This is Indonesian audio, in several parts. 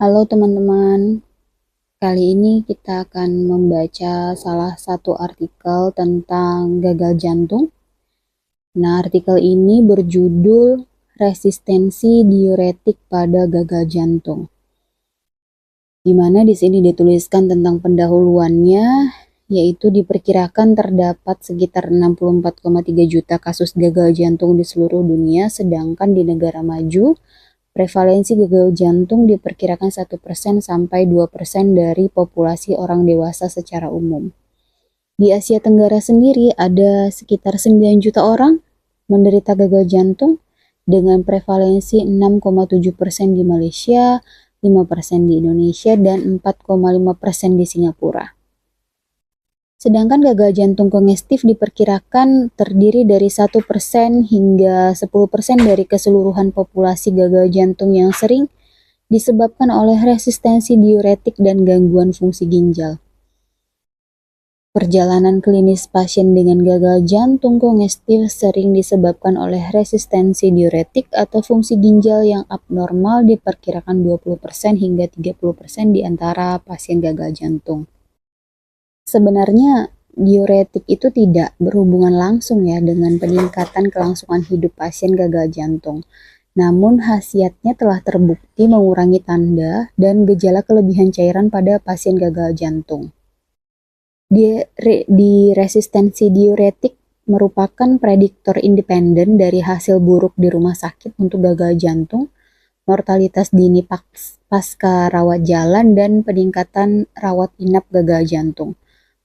Halo teman-teman, kali ini kita akan membaca salah satu artikel tentang gagal jantung. Nah, artikel ini berjudul Resistensi Diuretik pada Gagal Jantung. Di mana di sini dituliskan tentang pendahuluannya, yaitu diperkirakan terdapat sekitar 64,3 juta kasus gagal jantung di seluruh dunia, sedangkan di negara maju, prevalensi gagal jantung diperkirakan 1% sampai 2% dari populasi orang dewasa secara umum. Di Asia Tenggara sendiri ada sekitar 9 juta orang menderita gagal jantung dengan prevalensi 6,7% di Malaysia, 5% di Indonesia, dan 4,5% di Singapura. Sedangkan gagal jantung kongestif diperkirakan terdiri dari 1% hingga 10% dari keseluruhan populasi gagal jantung yang sering disebabkan oleh resistensi diuretik dan gangguan fungsi ginjal. Perjalanan klinis pasien dengan gagal jantung kongestif sering disebabkan oleh resistensi diuretik atau fungsi ginjal yang abnormal, diperkirakan 20% hingga 30% di antara pasien gagal jantung. Sebenarnya diuretik itu tidak berhubungan langsung ya dengan peningkatan kelangsungan hidup pasien gagal jantung. Namun khasiatnya telah terbukti mengurangi tanda dan gejala kelebihan cairan pada pasien gagal jantung. Di resistensi diuretik merupakan prediktor independen dari hasil buruk di rumah sakit untuk gagal jantung, mortalitas dini pasca rawat jalan, dan peningkatan rawat inap gagal jantung.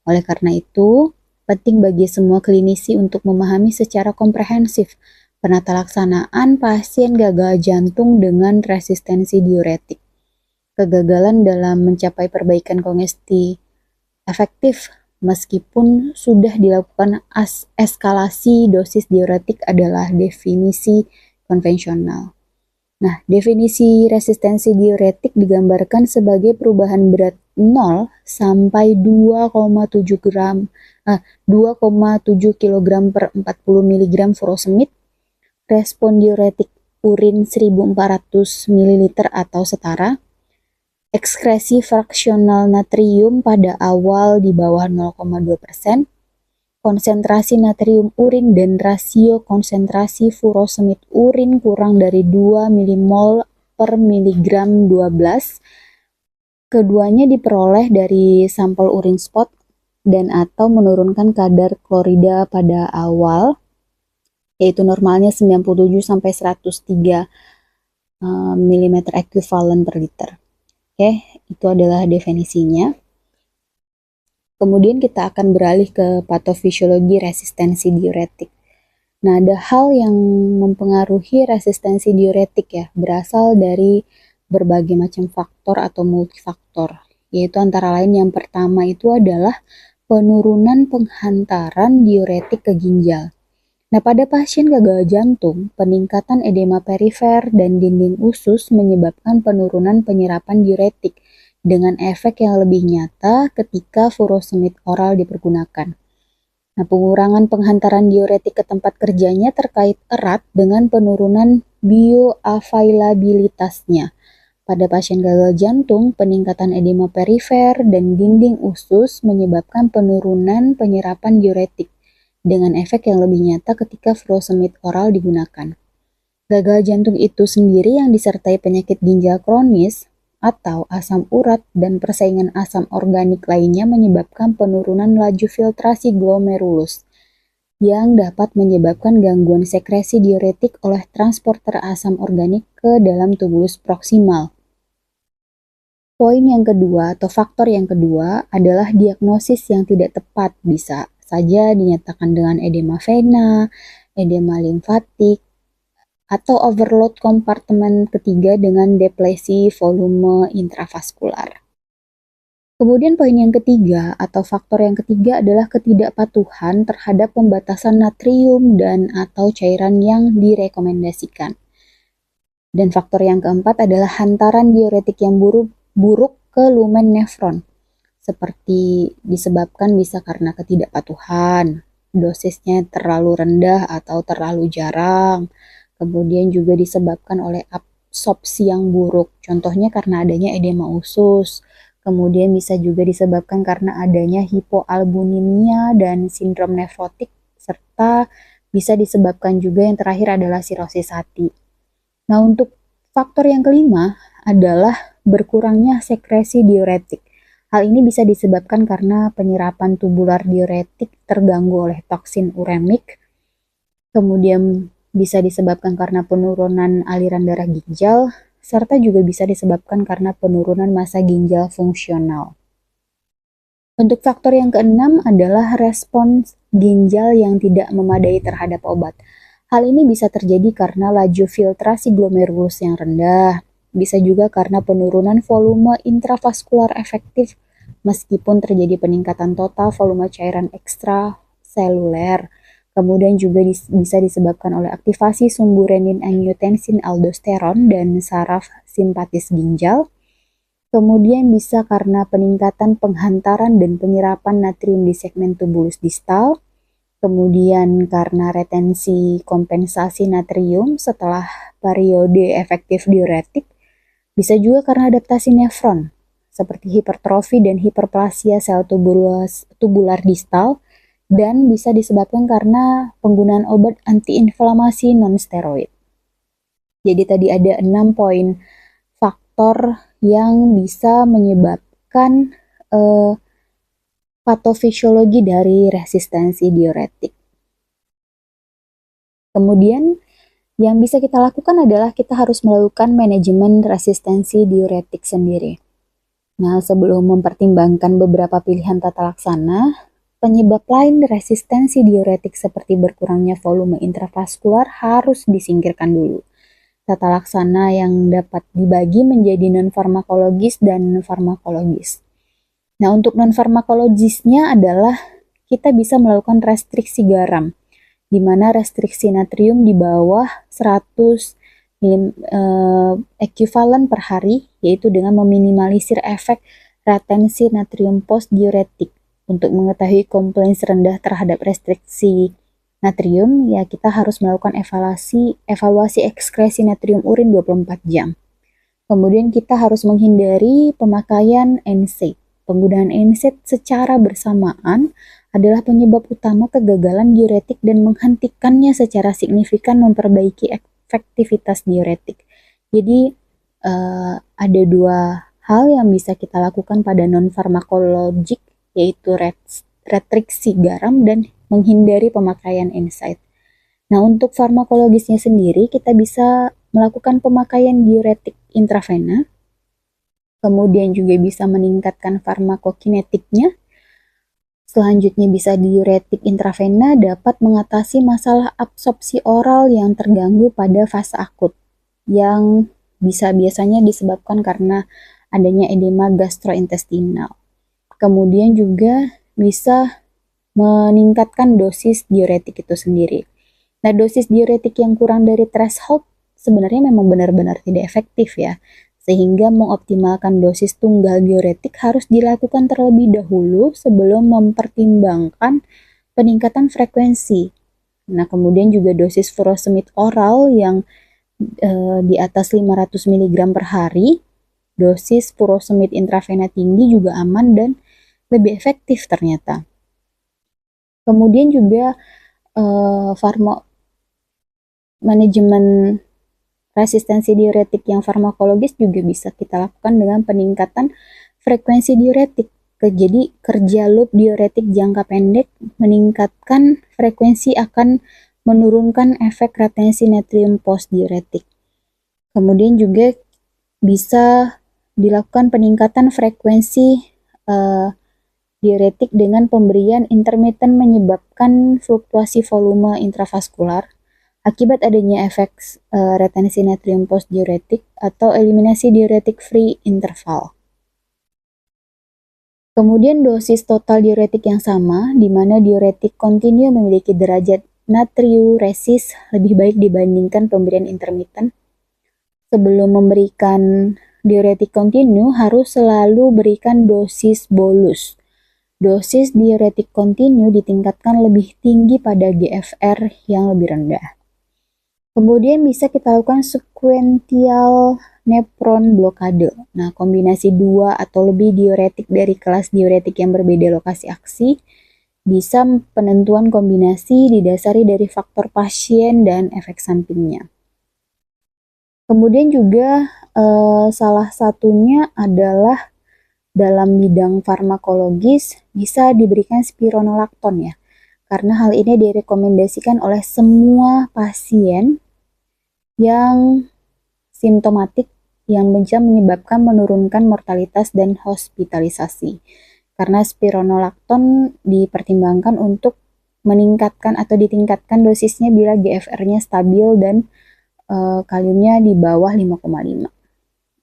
Oleh karena itu, penting bagi semua klinisi untuk memahami secara komprehensif penata laksanaan pasien gagal jantung dengan resistensi diuretik. Kegagalan dalam mencapai perbaikan kongesti efektif meskipun sudah dilakukan eskalasi dosis diuretik adalah definisi konvensional. Nah, definisi resistensi diuretik digambarkan sebagai perubahan berat 0 sampai 2,7 kg per 40 mg furosemid, respon diuretik urin 1400 ml atau setara, ekskresi fraksional natrium pada awal di bawah 0,2%, konsentrasi natrium urin dan rasio konsentrasi furosemid urin kurang dari 2 mmol per miligram 12. Keduanya diperoleh dari sampel urin spot dan atau menurunkan kadar klorida pada awal, yaitu normalnya 97 sampai 103 mm ekuivalen per liter. Oke, itu adalah definisinya. Kemudian kita akan beralih ke patofisiologi resistensi diuretik. Nah, ada hal yang mempengaruhi resistensi diuretik ya, berasal dari berbagai macam faktor atau multifaktor, yaitu antara lain yang pertama itu adalah penurunan penghantaran diuretik ke ginjal. Nah, pada pasien gagal jantung, peningkatan edema perifer dan dinding usus menyebabkan penurunan penyerapan diuretik dengan efek yang lebih nyata ketika furosemid oral dipergunakan. Nah, pengurangan penghantaran diuretik ke tempat kerjanya terkait erat dengan penurunan bioavailabilitasnya. Pada pasien gagal jantung, peningkatan edema perifer dan dinding usus menyebabkan penurunan penyerapan diuretik dengan efek yang lebih nyata ketika furosemid oral digunakan. Gagal jantung itu sendiri yang disertai penyakit ginjal kronis atau asam urat dan persaingan asam organik lainnya menyebabkan penurunan laju filtrasi glomerulus yang dapat menyebabkan gangguan sekresi diuretik oleh transporter asam organik ke dalam tubulus proksimal. Poin yang kedua atau faktor yang kedua adalah diagnosis yang tidak tepat, bisa saja dinyatakan dengan edema vena, edema limfatik, atau overload kompartemen ketiga dengan deplesi volume intravaskular. Kemudian poin yang ketiga atau faktor yang ketiga adalah ketidakpatuhan terhadap pembatasan natrium dan atau cairan yang direkomendasikan. Dan faktor yang keempat adalah hantaran diuretik yang buruk ke lumen nefron, seperti disebabkan bisa karena ketidakpatuhan, dosisnya terlalu rendah atau terlalu jarang, kemudian juga disebabkan oleh absorpsi yang buruk. Contohnya karena adanya edema usus. Kemudian bisa juga disebabkan karena adanya hipoalbuminemia dan sindrom nefrotik, serta bisa disebabkan juga yang terakhir adalah sirosis hati. Nah, untuk faktor yang kelima adalah berkurangnya sekresi diuretik. Hal ini bisa disebabkan karena penyerapan tubular diuretik terganggu oleh toksin uremik, kemudian bisa disebabkan karena penurunan aliran darah ginjal, serta juga bisa disebabkan karena penurunan massa ginjal fungsional. Untuk faktor yang keenam adalah respons ginjal yang tidak memadai terhadap obat. Hal ini bisa terjadi karena laju filtrasi glomerulus yang rendah, bisa juga karena penurunan volume intravaskular efektif meskipun terjadi peningkatan total volume cairan ekstraseluler. Kemudian juga bisa disebabkan oleh aktivasi sumbu renin angiotensin aldosteron dan saraf simpatis ginjal. Kemudian bisa karena peningkatan penghantaran dan penyerapan natrium di segmen tubulus distal. Kemudian karena retensi kompensasi natrium setelah periode efektif diuretik. Bisa juga karena adaptasi nefron, seperti hipertrofi dan hiperplasia sel tubular distal. Dan bisa disebabkan karena penggunaan obat antiinflamasi non-steroid. Jadi tadi ada 6 poin faktor yang bisa menyebabkan patofisiologi dari resistensi diuretik. Kemudian yang bisa kita lakukan adalah kita harus melakukan manajemen resistensi diuretik sendiri. Nah, sebelum mempertimbangkan beberapa pilihan tata laksana, penyebab lain resistensi diuretik seperti berkurangnya volume intravaskular harus disingkirkan dulu. Tata laksana yang dapat dibagi menjadi non-farmakologis dan farmakologis. Nah, untuk non-farmakologisnya adalah kita bisa melakukan restriksi garam, di mana restriksi natrium di bawah 100 ekuivalen per hari, yaitu dengan meminimalisir efek retensi natrium post-diuretik. Untuk mengetahui compliance rendah terhadap restriksi natrium, ya kita harus melakukan evaluasi ekskresi natrium urin 24 jam. Kemudian kita harus menghindari pemakaian NSAID. Penggunaan NSAID secara bersamaan adalah penyebab utama kegagalan diuretik dan menghentikannya secara signifikan memperbaiki efektivitas diuretik. Jadi ada dua hal yang bisa kita lakukan pada non-farmakologik, yaitu restriksi garam dan menghindari pemakaian NSAID. Nah, untuk farmakologisnya sendiri, kita bisa melakukan pemakaian diuretik intravena, kemudian juga bisa meningkatkan farmakokinetiknya. Selanjutnya bisa diuretik intravena dapat mengatasi masalah absorpsi oral yang terganggu pada fase akut, yang bisa biasanya disebabkan karena adanya edema gastrointestinal. Kemudian juga bisa meningkatkan dosis diuretik itu sendiri. Nah, dosis diuretik yang kurang dari threshold sebenarnya memang benar-benar tidak efektif ya. Sehingga mengoptimalkan dosis tunggal diuretik harus dilakukan terlebih dahulu sebelum mempertimbangkan peningkatan frekuensi. Nah, kemudian juga dosis furosemid oral yang di atas 500 mg per hari, dosis furosemid intravena tinggi juga aman dan lebih efektif ternyata. Kemudian juga manajemen resistensi diuretik yang farmakologis juga bisa kita lakukan dengan peningkatan frekuensi diuretik. Jadi kerja loop diuretik jangka pendek meningkatkan frekuensi akan menurunkan efek retensi natrium post diuretik. Kemudian juga bisa dilakukan peningkatan frekuensi diuretik dengan pemberian intermittent menyebabkan fluktuasi volume intravaskular akibat adanya efek retensi natrium post diuretik atau eliminasi diuretik free interval. Kemudian dosis total diuretik yang sama, di mana diuretik kontinu memiliki derajat natriuresis lebih baik dibandingkan pemberian intermittent. Sebelum memberikan diuretik kontinu harus selalu berikan dosis bolus. Dosis diuretik kontinu ditingkatkan lebih tinggi pada GFR yang lebih rendah. Kemudian bisa kita lakukan sequential nephron blockade. Nah, kombinasi dua atau lebih diuretik dari kelas diuretik yang berbeda lokasi aksi bisa penentuan kombinasi didasari dari faktor pasien dan efek sampingnya. Kemudian juga salah satunya adalah dalam bidang farmakologis bisa diberikan spironolakton ya. Karena hal ini direkomendasikan oleh semua pasien yang simptomatik yang bisa menyebabkan menurunkan mortalitas dan hospitalisasi. Karena spironolakton dipertimbangkan untuk meningkatkan atau ditingkatkan dosisnya bila GFR-nya stabil dan kaliumnya di bawah 5,5.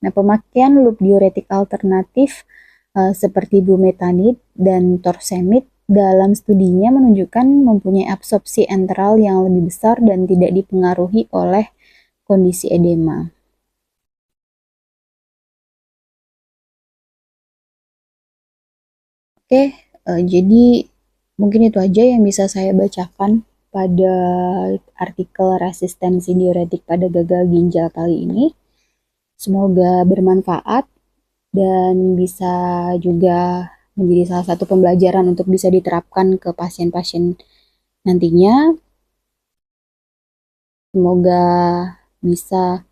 Nah, pemakaian loop diuretik alternatif seperti bumetanid dan torsemid dalam studinya menunjukkan mempunyai absorpsi enteral yang lebih besar dan tidak dipengaruhi oleh kondisi edema. Oke, jadi mungkin itu aja yang bisa saya bacakan pada artikel resistensi diuretik pada gagal ginjal kali ini. Semoga bermanfaat dan bisa juga menjadi salah satu pembelajaran untuk bisa diterapkan ke pasien-pasien nantinya. Semoga bisa,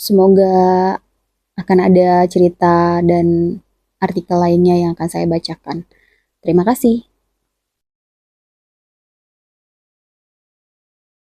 semoga akan ada cerita dan artikel lainnya yang akan saya bacakan. Terima kasih.